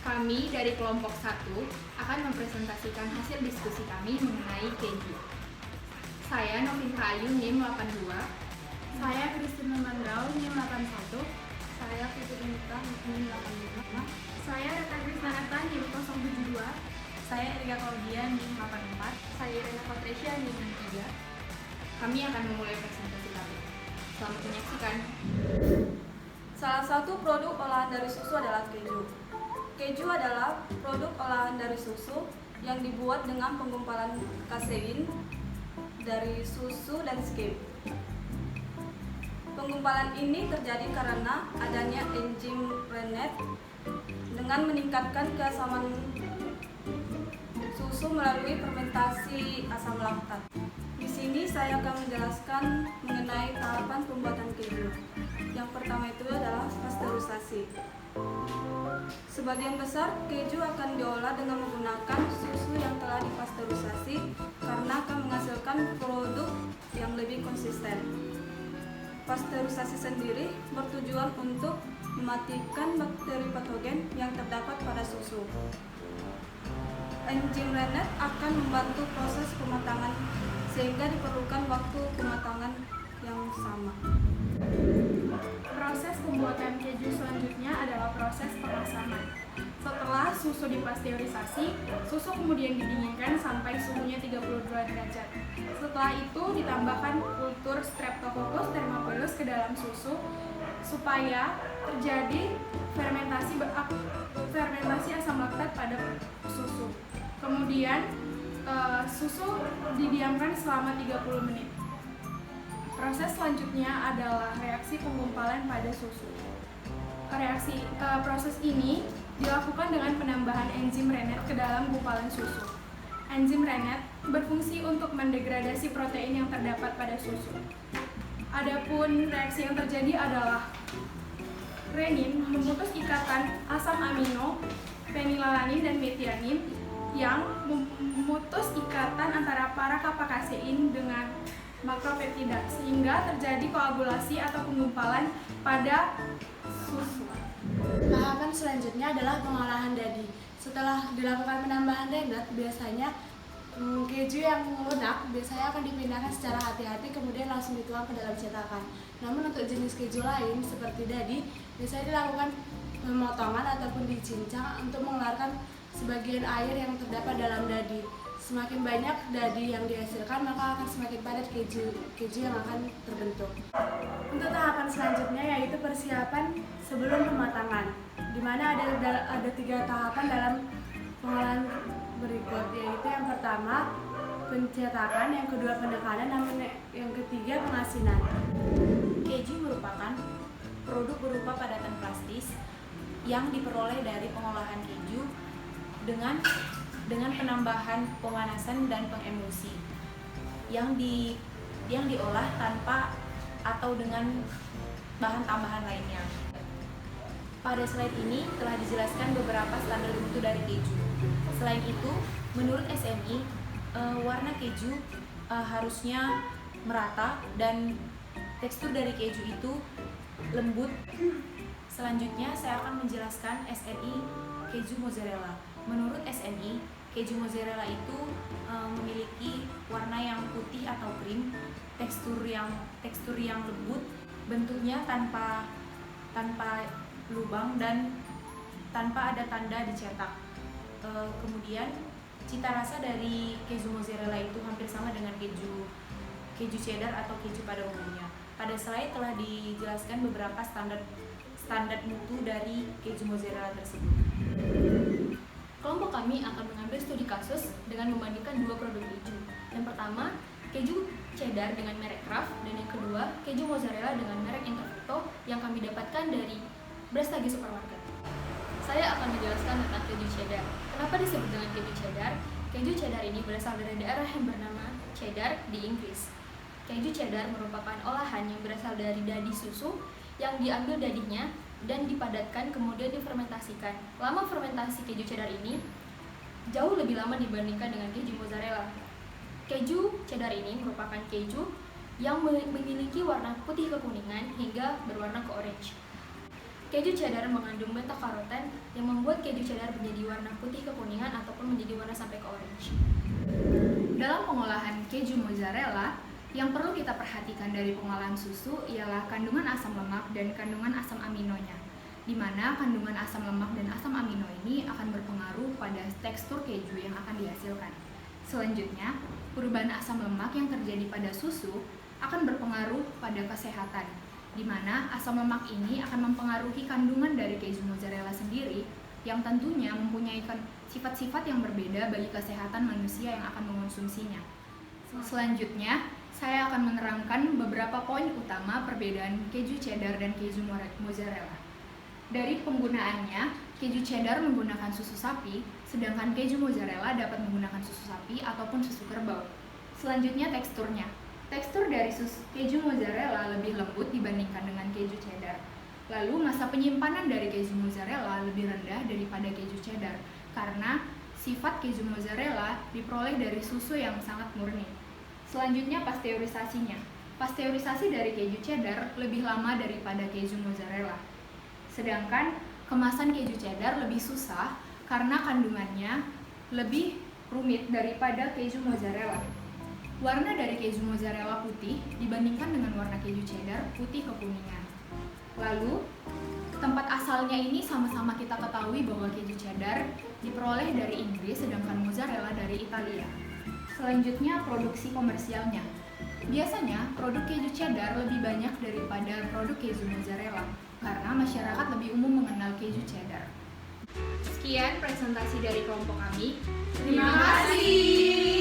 Kami dari kelompok 1 akan mempresentasikan hasil diskusi kami mengenai keju. Saya Novita Ayu, NIM 82. Saya Christina Mandrau, NIM 81. Saya Fitri Nita, NIM 85. Saya Reta Krisnanata, NIM 072. Saya Erika Claudia, NIM 84. Saya Rena Patresya, NIM 3. Kami akan memulai presentasi kami. Selamat menyaksikan. Salah satu produk olahan dari susu adalah keju. Keju adalah produk olahan dari susu yang dibuat dengan penggumpalan kasein dari susu dan skim. Penggumpalan ini terjadi karena adanya enzim Rennet dengan meningkatkan keasaman susu melalui fermentasi asam laktat. Di sini saya akan menjelaskan mengenai tahapan pembuatan keju. Yang pertama itu adalah pasteurisasi. Sebagian besar keju akan diolah dengan menggunakan susu yang telah dipasteurisasi karena akan menghasilkan produk yang lebih konsisten. Pasteurisasi sendiri bertujuan untuk mematikan bakteri patogen yang terdapat pada susu. Enzim Rennet akan membantu proses pematangan sehingga diperlukan waktu pematangan yang sama. Proses pembuatan keju selanjutnya adalah proses pengasaman. Setelah susu dipasteurisasi, susu kemudian didinginkan sampai suhunya 32 derajat. Setelah itu ditambahkan kultur Streptococcus thermophilus ke dalam susu supaya terjadi fermentasi asam laktat pada susu. Kemudian susu didiamkan selama 30 menit. Proses selanjutnya adalah reaksi penggumpalan pada susu. Proses ini dilakukan dengan penambahan enzim Rennet ke dalam gumpalan susu. Enzim Rennet berfungsi untuk mendegradasi protein yang terdapat pada susu. Adapun reaksi yang terjadi adalah renin memutus ikatan asam amino, fenilalanin dan metianin yang memutus ikatan antara para kappa kasein dengan makropeptida sehingga terjadi koagulasi atau penggumpalan pada susu. Tahapan selanjutnya adalah pengolahan dadi. Setelah dilakukan penambahan Rennet, biasanya keju yang lunak biasanya akan dipindahkan secara hati-hati kemudian langsung dituang ke dalam cetakan. Namun untuk jenis keju lain seperti dadi, biasanya dilakukan pemotongan ataupun dicincang untuk mengeluarkan sebagian air yang terdapat dalam dadi. Semakin banyak dadi yang dihasilkan, maka akan semakin padat keju yang akan terbentuk. Untuk tahapan selanjutnya yaitu persiapan sebelum pematangan, di mana ada 3 tahapan dalam pengolahan berikut, yaitu yang pertama pencetakan, yang kedua penekanan, dan yang ketiga pengasinan. Keju merupakan produk berupa padatan plastis yang diperoleh dari pengolahan keju dengan penambahan pemanasan dan pengemulsi yang diolah tanpa atau dengan bahan tambahan lainnya. Pada slide ini telah dijelaskan beberapa standar mutu dari keju. Selain itu, menurut SMI, warna keju harusnya merata dan tekstur dari keju itu lembut. Selanjutnya saya akan menjelaskan SNI keju mozzarella. Menurut SNI, keju mozzarella itu memiliki warna yang putih atau krim, tekstur yang lembut, bentuknya tanpa lubang dan tanpa ada tanda dicetak. Kemudian cita rasa dari keju mozzarella itu hampir sama dengan keju cheddar atau keju pada umumnya. Pada slide telah dijelaskan beberapa standar mutu dari keju mozzarella tersebut. Kelompok kami akan mengambil studi kasus dengan membandingkan 2 produk keju. Yang pertama, keju cheddar dengan merek Kraft, dan yang kedua, keju mozzarella dengan merek Intervento yang kami dapatkan dari Brastagi Supermarket. Saya akan menjelaskan tentang keju cheddar. Kenapa disebut dengan keju cheddar? Keju cheddar ini berasal dari daerah yang bernama Cheddar di Inggris. Keju cheddar merupakan olahan yang berasal dari dadi susu yang diambil dadinya dan dipadatkan kemudian difermentasikan. Lama fermentasi keju cheddar ini jauh lebih lama dibandingkan dengan keju mozzarella. Keju cheddar ini merupakan keju yang memiliki warna putih kekuningan hingga berwarna ke orange. Keju cheddar mengandung beta karoten yang membuat keju cheddar menjadi warna putih kekuningan ataupun menjadi warna sampai ke orange. Dalam pengolahan keju mozzarella, yang perlu kita perhatikan dari pengolahan susu ialah kandungan asam lemak dan kandungan asam aminonya, di mana kandungan asam lemak dan asam amino ini akan berpengaruh pada tekstur keju yang akan dihasilkan. Selanjutnya, perubahan asam lemak yang terjadi pada susu akan berpengaruh pada kesehatan, di mana asam lemak ini akan mempengaruhi kandungan dari keju mozzarella sendiri yang tentunya mempunyai sifat-sifat yang berbeda bagi kesehatan manusia yang akan mengonsumsinya. Selanjutnya, saya akan menerangkan beberapa poin utama perbedaan keju cheddar dan keju mozzarella. Dari penggunaannya, keju cheddar menggunakan susu sapi, sedangkan keju mozzarella dapat menggunakan susu sapi ataupun susu kerbau. Selanjutnya teksturnya. Tekstur dari keju mozzarella lebih lembut dibandingkan dengan keju cheddar. Lalu masa penyimpanan dari keju mozzarella lebih rendah daripada keju cheddar karena sifat keju mozzarella diperoleh dari susu yang sangat murni. Selanjutnya pasteurisasinya. Pasteurisasi dari keju cheddar lebih lama daripada keju mozzarella. Sedangkan kemasan keju cheddar lebih susah karena kandungannya lebih rumit daripada keju mozzarella. Warna dari keju mozzarella putih dibandingkan dengan warna keju cheddar putih kekuningan. Lalu, tempat asalnya ini sama-sama kita ketahui bahwa keju cheddar diperoleh dari Inggris sedangkan mozzarella dari Italia. Selanjutnya, produksi komersialnya. Biasanya, produk keju cheddar lebih banyak daripada produk keju mozzarella karena masyarakat lebih umum mengenal keju cheddar. Sekian presentasi dari kelompok kami. Terima kasih.